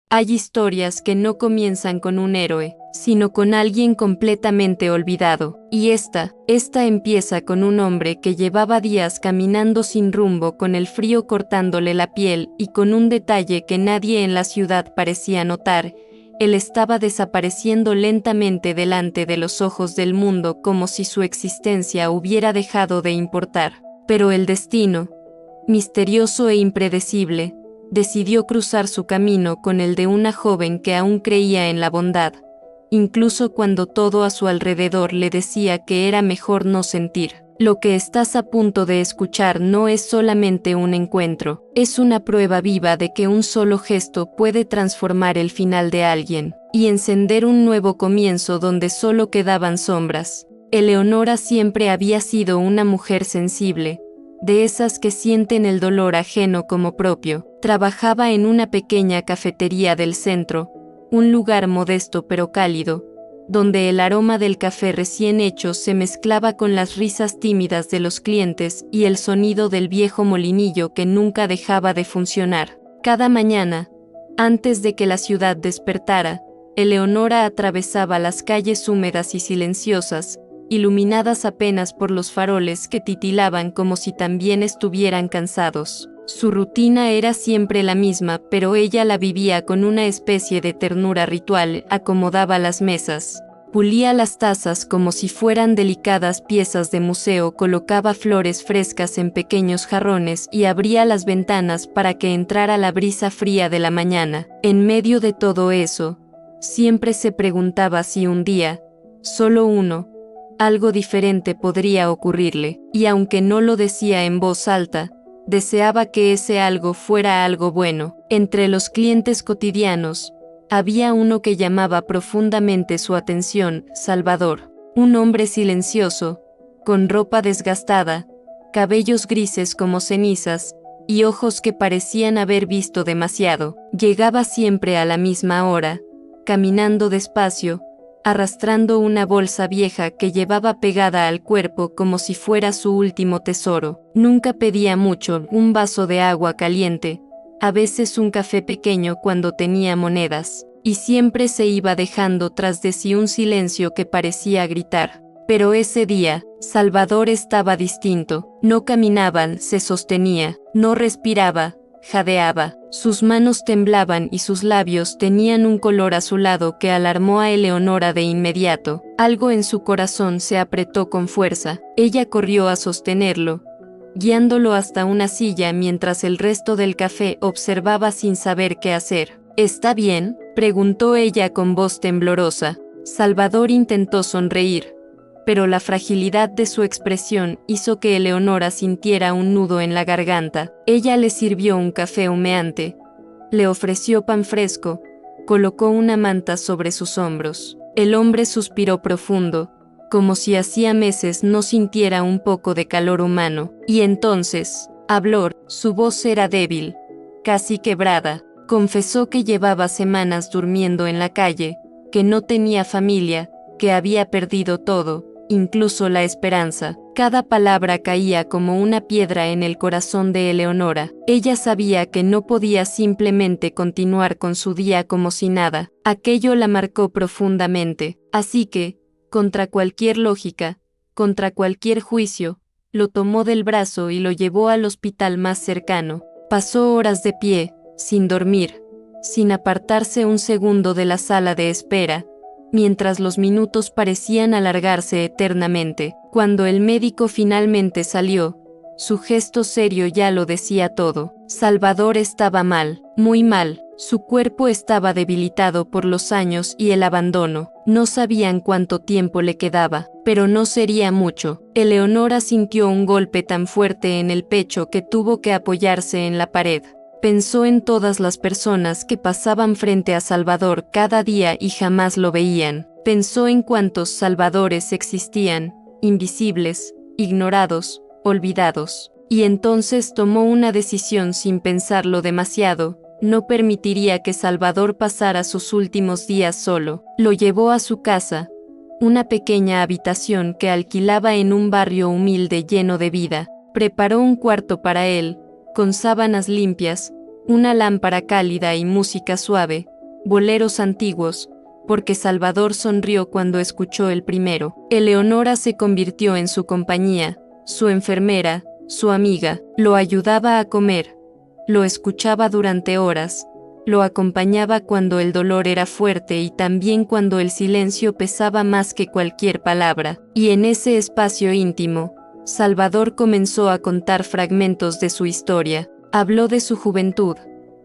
Hay historias que no comienzan con un héroe, sino con alguien completamente olvidado. Y esta empieza con un hombre que llevaba días caminando sin rumbo, con el frío cortándole la piel y con un detalle que nadie en la ciudad parecía notar. Él estaba desapareciendo lentamente delante de los ojos del mundo, como si su existencia hubiera dejado de importar. Pero el destino, misterioso e impredecible, decidió cruzar su camino con el de una joven que aún creía en la bondad, incluso cuando todo a su alrededor le decía que era mejor no sentir. Lo que estás a punto de escuchar no es solamente un encuentro, es una prueba viva de que un solo gesto puede transformar el final de alguien y encender un nuevo comienzo donde solo quedaban sombras. Eleonora siempre había sido una mujer sensible, de esas que sienten el dolor ajeno como propio. Trabajaba en una pequeña cafetería del centro, un lugar modesto pero cálido, donde el aroma del café recién hecho se mezclaba con las risas tímidas de los clientes y el sonido del viejo molinillo que nunca dejaba de funcionar. Cada mañana, antes de que la ciudad despertara, Eleonora atravesaba las calles húmedas y silenciosas, iluminadas apenas por los faroles que titilaban como si también estuvieran cansados. Su rutina era siempre la misma, pero ella la vivía con una especie de ternura ritual. Acomodaba las mesas, pulía las tazas como si fueran delicadas piezas de museo, colocaba flores frescas en pequeños jarrones y abría las ventanas para que entrara la brisa fría de la mañana. En medio de todo eso, siempre se preguntaba si un día, solo uno, algo diferente podría ocurrirle, y aunque no lo decía en voz alta, deseaba que ese algo fuera algo bueno. Entre los clientes cotidianos, había uno que llamaba profundamente su atención: Salvador, un hombre silencioso, con ropa desgastada, cabellos grises como cenizas, y ojos que parecían haber visto demasiado. Llegaba siempre a la misma hora, caminando despacio, arrastrando una bolsa vieja que llevaba pegada al cuerpo como si fuera su último tesoro. Nunca pedía mucho: un vaso de agua caliente, a veces un café pequeño cuando tenía monedas, y siempre se iba dejando tras de sí un silencio que parecía gritar. Pero ese día, Salvador estaba distinto. No caminaba, se sostenía, no respiraba, jadeaba. Sus manos temblaban y sus labios tenían un color azulado que alarmó a Eleonora de inmediato. Algo en su corazón se apretó con fuerza. Ella corrió a sostenerlo, guiándolo hasta una silla mientras el resto del café observaba sin saber qué hacer. ¿Está bien?, preguntó ella con voz temblorosa. Salvador intentó sonreír, pero la fragilidad de su expresión hizo que Eleonora sintiera un nudo en la garganta. Ella le sirvió un café humeante, le ofreció pan fresco, colocó una manta sobre sus hombros. El hombre suspiró profundo, como si hacía meses no sintiera un poco de calor humano, y entonces habló. Su voz era débil, casi quebrada. Confesó que llevaba semanas durmiendo en la calle, que no tenía familia, que había perdido todo, incluso la esperanza. Cada palabra caía como una piedra en el corazón de Eleonora. Ella sabía que no podía simplemente continuar con su día como si nada. Aquello la marcó profundamente. Así que, contra cualquier lógica, contra cualquier juicio, lo tomó del brazo y lo llevó al hospital más cercano. Pasó horas de pie, sin dormir, sin apartarse un segundo de la sala de espera, mientras los minutos parecían alargarse eternamente. Cuando el médico finalmente salió, su gesto serio ya lo decía todo. Salvador estaba mal, muy mal. Su cuerpo estaba debilitado por los años y el abandono. No sabían cuánto tiempo le quedaba, pero no sería mucho. Eleonora sintió un golpe tan fuerte en el pecho que tuvo que apoyarse en la pared. Pensó en todas las personas que pasaban frente a Salvador cada día y jamás lo veían. Pensó en cuántos Salvadores existían, invisibles, ignorados, olvidados. Y entonces tomó una decisión sin pensarlo demasiado. No permitiría que Salvador pasara sus últimos días solo. Lo llevó a su casa, una pequeña habitación que alquilaba en un barrio humilde lleno de vida. Preparó un cuarto para él, con sábanas limpias, una lámpara cálida y música suave, boleros antiguos, porque Salvador sonrió cuando escuchó el primero. Eleonora se convirtió en su compañía, su enfermera, su amiga, lo ayudaba a comer, lo escuchaba durante horas, lo acompañaba cuando el dolor era fuerte y también cuando el silencio pesaba más que cualquier palabra. Y en ese espacio íntimo, Salvador comenzó a contar fragmentos de su historia. Habló de su juventud,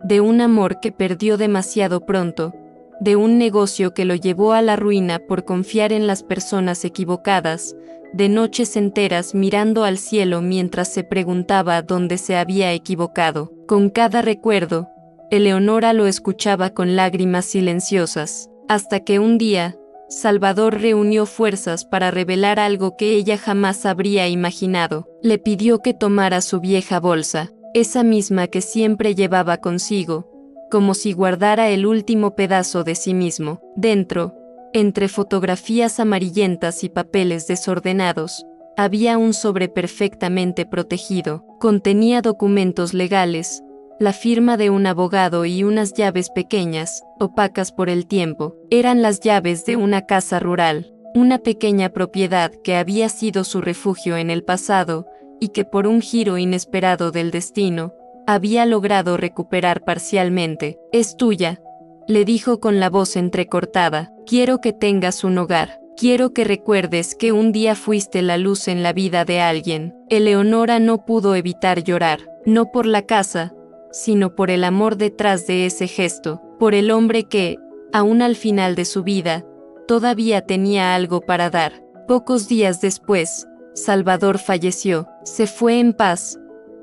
de un amor que perdió demasiado pronto, de un negocio que lo llevó a la ruina por confiar en las personas equivocadas, de noches enteras mirando al cielo mientras se preguntaba dónde se había equivocado. Con cada recuerdo, Eleonora lo escuchaba con lágrimas silenciosas, hasta que un día, Salvador reunió fuerzas para revelar algo que ella jamás habría imaginado. Le pidió que tomara su vieja bolsa, esa misma que siempre llevaba consigo, como si guardara el último pedazo de sí mismo. Dentro, entre fotografías amarillentas y papeles desordenados, había un sobre perfectamente protegido. Contenía documentos legales, la firma de un abogado y unas llaves pequeñas, opacas por el tiempo. Eran las llaves de una casa rural, una pequeña propiedad que había sido su refugio en el pasado y que por un giro inesperado del destino, había logrado recuperar parcialmente. «Es tuya», le dijo con la voz entrecortada. «Quiero que tengas un hogar. Quiero que recuerdes que un día fuiste la luz en la vida de alguien». Eleonora no pudo evitar llorar, no por la casa, sino por el amor detrás de ese gesto, por el hombre que, aún al final de su vida, todavía tenía algo para dar. Pocos días después, Salvador falleció. Se fue en paz,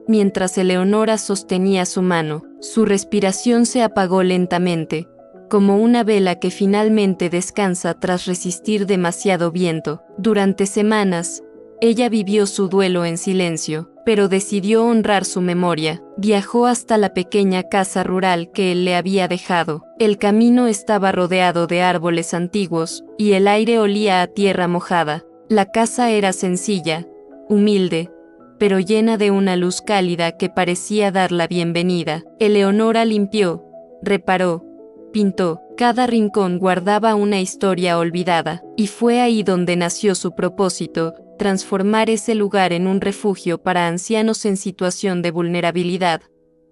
mientras Eleonora sostenía su mano. Su respiración se apagó lentamente, como una vela que finalmente descansa tras resistir demasiado viento. Durante semanas, ella vivió su duelo en silencio, pero decidió honrar su memoria. Viajó hasta la pequeña casa rural que él le había dejado. El camino estaba rodeado de árboles antiguos, y el aire olía a tierra mojada. La casa era sencilla, humilde, pero llena de una luz cálida que parecía dar la bienvenida. Eleonora limpió, reparó, pintó. Cada rincón guardaba una historia olvidada, y fue ahí donde nació su propósito: transformar ese lugar en un refugio para ancianos en situación de vulnerabilidad,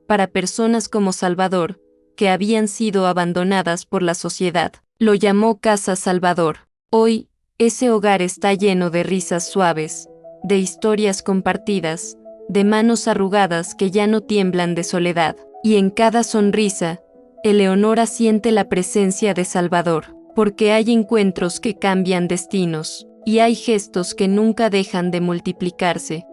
para personas como Salvador, que habían sido abandonadas por la sociedad. Lo llamó Casa Salvador. Hoy, ese hogar está lleno de risas suaves, de historias compartidas, de manos arrugadas que ya no tiemblan de soledad. Y en cada sonrisa, Eleonora siente la presencia de Salvador, porque hay encuentros que cambian destinos, y hay gestos que nunca dejan de multiplicarse.